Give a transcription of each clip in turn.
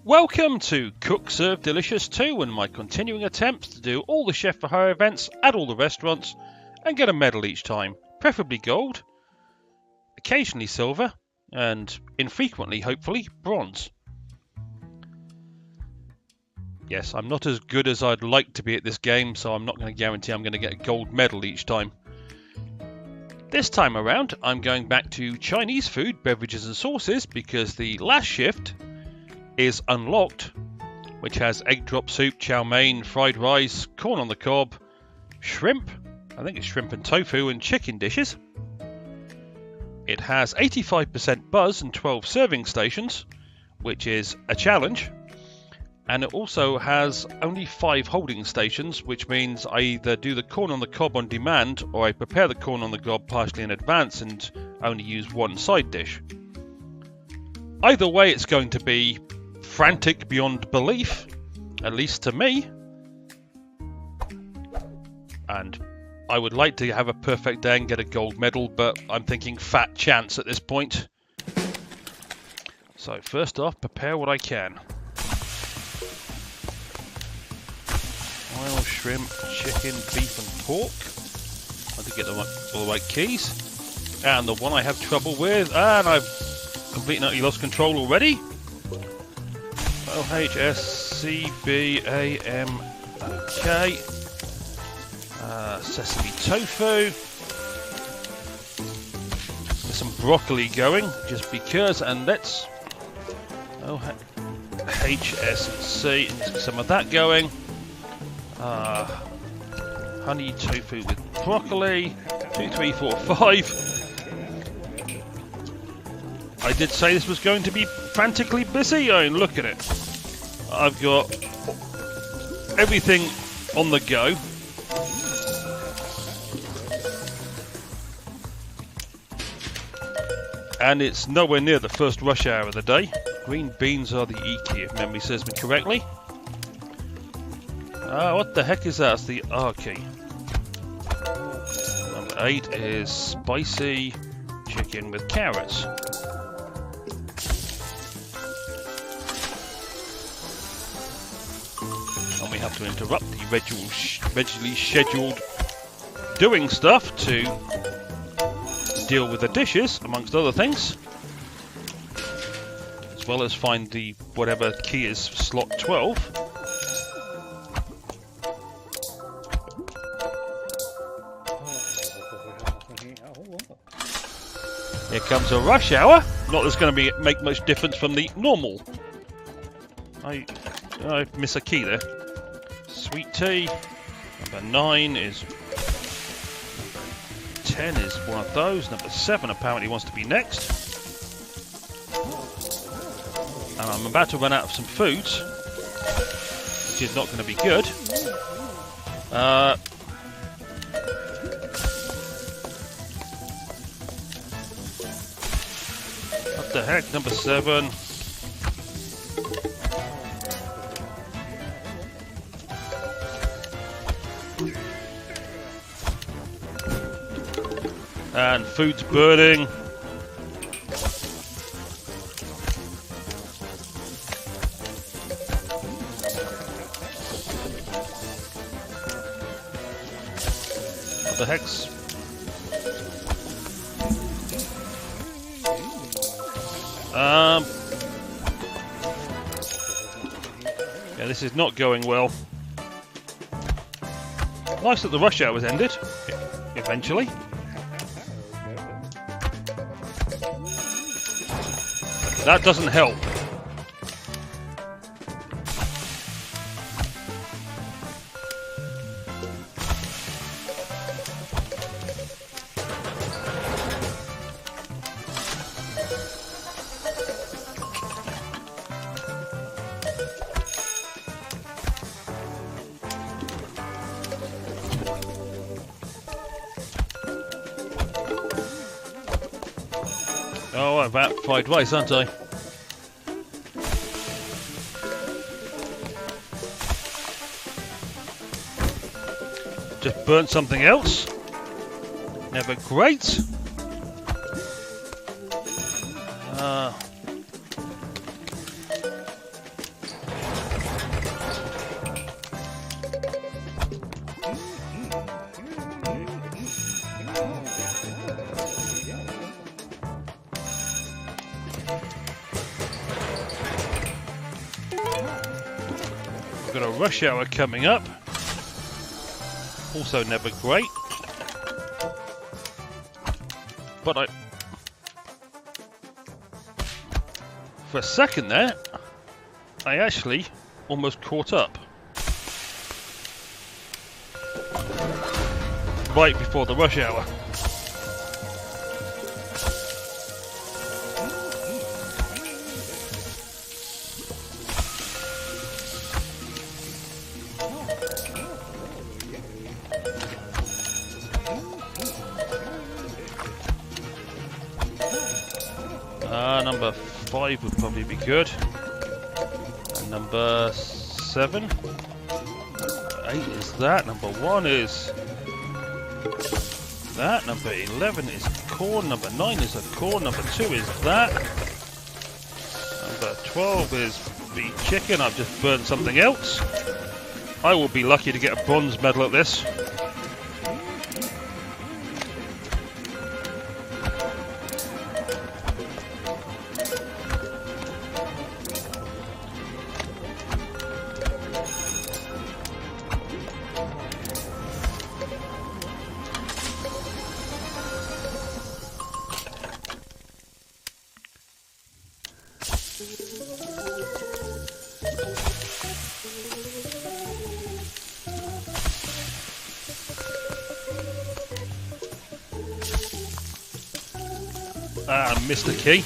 Welcome to Cook Serve Delicious 2 and my continuing attempts to do all the Chef for Hire events at all the restaurants and get a medal each time, preferably gold, occasionally silver, and infrequently, hopefully, bronze. Yes, I'm not as good as I'd like to be at this game, so I'm not going to guarantee I'm going to get a gold medal each time. This time around, I'm going back to Chinese food, beverages and sauces because the last shift is unlocked, which has egg drop soup, chow mein, fried rice, corn on the cob, shrimp, I think it's shrimp and tofu, and chicken dishes. It has 85% buzz and 12 serving stations, which is a challenge, and it also has only 5 holding stations, which means I either do the corn on the cob on demand or I prepare the corn on the cob partially in advance and only use one side dish. Either way, it's going to be frantic beyond belief, at least to me, and I would like to have a perfect day and get a gold medal, but I'm thinking fat chance at this point. So first off, prepare what I can. Oil, shrimp, chicken, beef and pork. I have to get all the right keys. And the one I have trouble with, and I've completely and utterly lost control already. OHSCBAM. Okay. Sesame tofu. There's some broccoli going, just because, and let's HSC and some of that going. Honey tofu with broccoli. 2, 3, 4, 5. I did say this was going to be frantically busy. I mean, look at it. I've got everything on the go. And it's nowhere near the first rush hour of the day. Green beans are the E key, if memory serves me correctly. What the heck is that? It's the R key. Number 8 is spicy chicken with carrots. And we have to interrupt the regularly scheduled doing stuff to deal with the dishes, amongst other things, as well as find the whatever key is slot 12. Here comes a rush hour. Not that's going to make much difference from the normal. I miss a key there. Sweet tea. Number 9 is. 10 is one of those. Number 7 apparently wants to be next. And I'm about to run out of some foods, which is not going to be good. What the heck? Number 7. And food's burning. What the heck's? Yeah, this is not going well. Nice that the rush hour was ended, eventually. That doesn't help. Oh, I'm about fried rice, aren't I? Just burnt something else. Never great. We've got a rush hour coming up. Also never great. But for a second there, I actually almost caught up. Right before the rush hour. Number 5 would probably be good. And number 7. 8 is that. Number 1 is that. Number 11 is corn. Number 9 is a corn. Number 2 is that. Number 12 is the chicken. I've just burned something else. I will be lucky to get a bronze medal at this. Missed the key.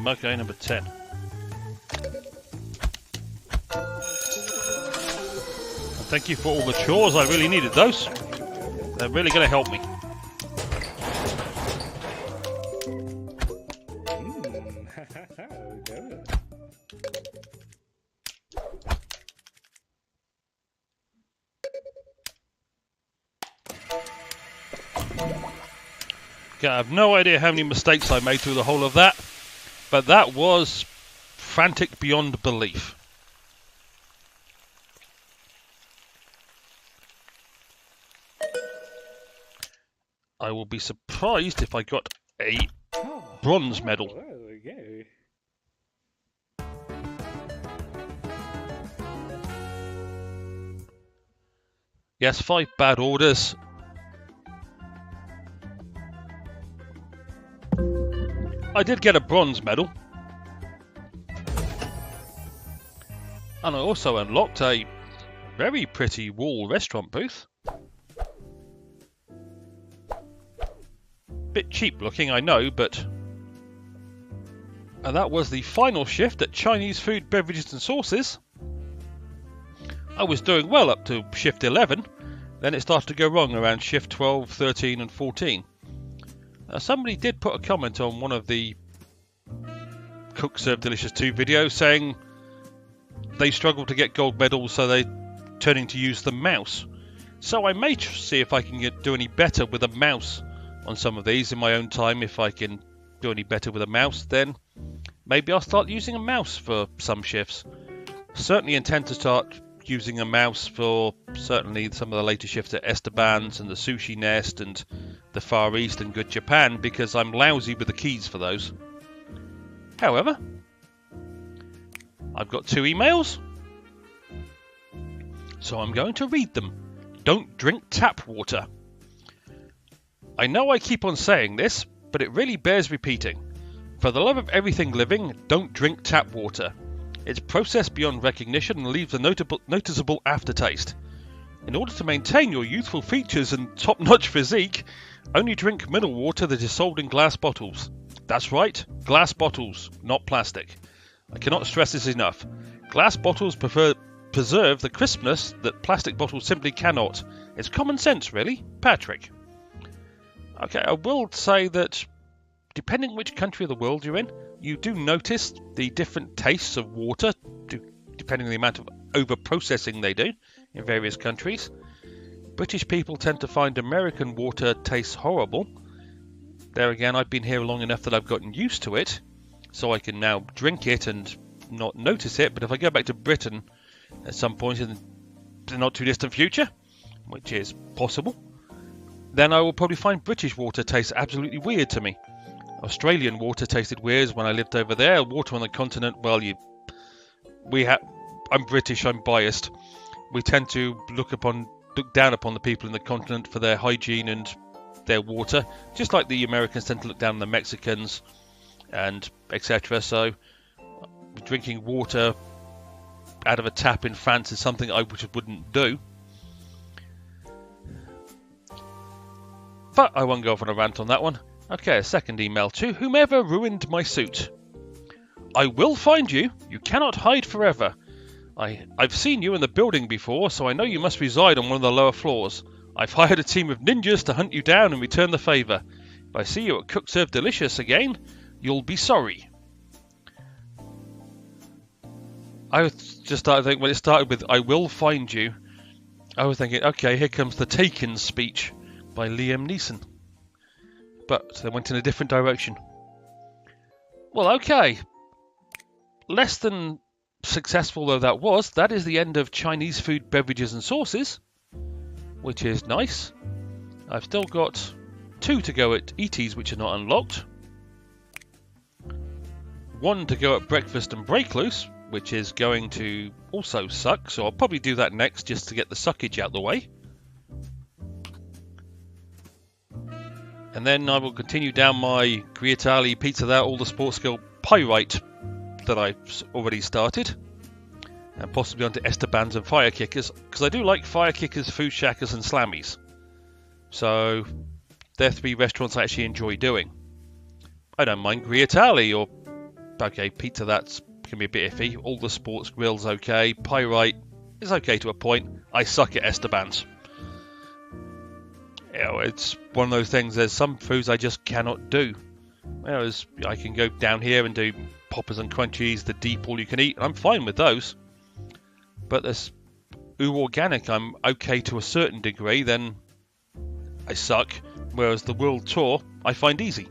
Okay, number 10. And thank you for all the chores. I really needed those. They're really going to help me. Okay, I have no idea how many mistakes I made through the whole of that. But that was frantic beyond belief. I will be surprised if I got a bronze medal. Yes, 5 bad orders. I did get a bronze medal. And I also unlocked a very pretty wall restaurant booth. Bit cheap looking, I know, but... And that was the final shift at Chinese Food, Beverages and Sauces. I was doing well up to shift 11, then it started to go wrong around shift 12, 13 and 14. Somebody did put a comment on one of the Cook Serve Delicious 2 videos saying they struggle to get gold medals, so they're turning to use the mouse. So I may see if I can do any better with a mouse on some of these in my own time. If I can do any better with a mouse, then maybe I'll start using a mouse for some shifts. Certainly intend to start using a mouse for certainly some of the later shifts at Esteban's and the Sushi Nest and the Far East and Good Japan, because I'm lousy with the keys for those. However, I've got 2 emails, so I'm going to read them. Don't drink tap water. I know I keep on saying this, but it really bears repeating. For the love of everything living, don't drink tap water. It's processed beyond recognition and leaves a noticeable aftertaste. In order to maintain your youthful features and top-notch physique, only drink mineral water that is sold in glass bottles. That's right, glass bottles, not plastic. I cannot stress this enough. Glass bottles preserve the crispness that plastic bottles simply cannot. It's common sense, really. Patrick. Okay, I will say that depending which country of the world you're in, you do notice the different tastes of water, depending on the amount of over-processing they do. in various countries. British people tend to find American water tastes horrible. There again, I've been here long enough that I've gotten used to it, so I can now drink it and not notice it. But if I go back to Britain at some point in the not too distant future, which is possible, then I will probably find British water tastes absolutely weird to me. Australian water tasted weird when I lived over there. Water on the continent, well, I'm British, I'm biased. We tend to look down upon the people in the continent for their hygiene and their water, just like the Americans tend to look down on the Mexicans and etc. So drinking water out of a tap in France is something I wouldn't do. But I won't go off on a rant on that one. Okay, a second email to whomever ruined my suit. I will find you. You cannot hide forever. I've seen you in the building before, so I know you must reside on one of the lower floors. I've hired a team of ninjas to hunt you down and return the favour. If I see you at Cook Serve Delicious again, you'll be sorry. I was just started thinking, when it started with I will find you, I was thinking, okay, here comes the Taken speech by Liam Neeson. But they went in a different direction. Well, okay. Less than successful though that was, that is the end of Chinese food, beverages and sauces, which is nice. I've still got 2 to go at ET's, which are not unlocked. 1 to go at breakfast and break loose, which is going to also suck, so I'll probably do that next just to get the suckage out of the way. And then I will continue down my Grietali, Pizza That, All the Sports Skill Pyrite that I've already started. And possibly onto Esteban's and Fire Kickers, because I do like Fire Kickers, Food Shackers and Slammies. So they're 3 restaurants I actually enjoy doing. I don't mind Grietali, or okay, Pizza That's can be a bit iffy. All the Sports Grill's okay. Pyrite is okay to a point. I suck at Esteban's. You know, it's one of those things, there's some foods I just cannot do. Whereas I can go down here and do Poppers and Crunchies, the deep all you can eat, I'm fine with those. But this Organic, I'm okay to a certain degree, then I suck. Whereas the World Tour, I find easy.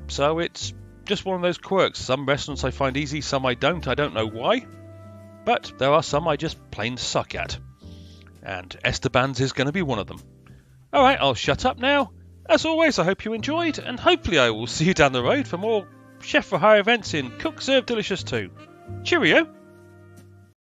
So it's just one of those quirks. Some restaurants I find easy, some I don't know why. But there are some I just plain suck at. And Esteban's is going to be one of them. Alright, I'll shut up now. As always, I hope you enjoyed, and hopefully I will see you down the road for more Chef for Hire events in Cook Serve Delicious 2. Cheerio!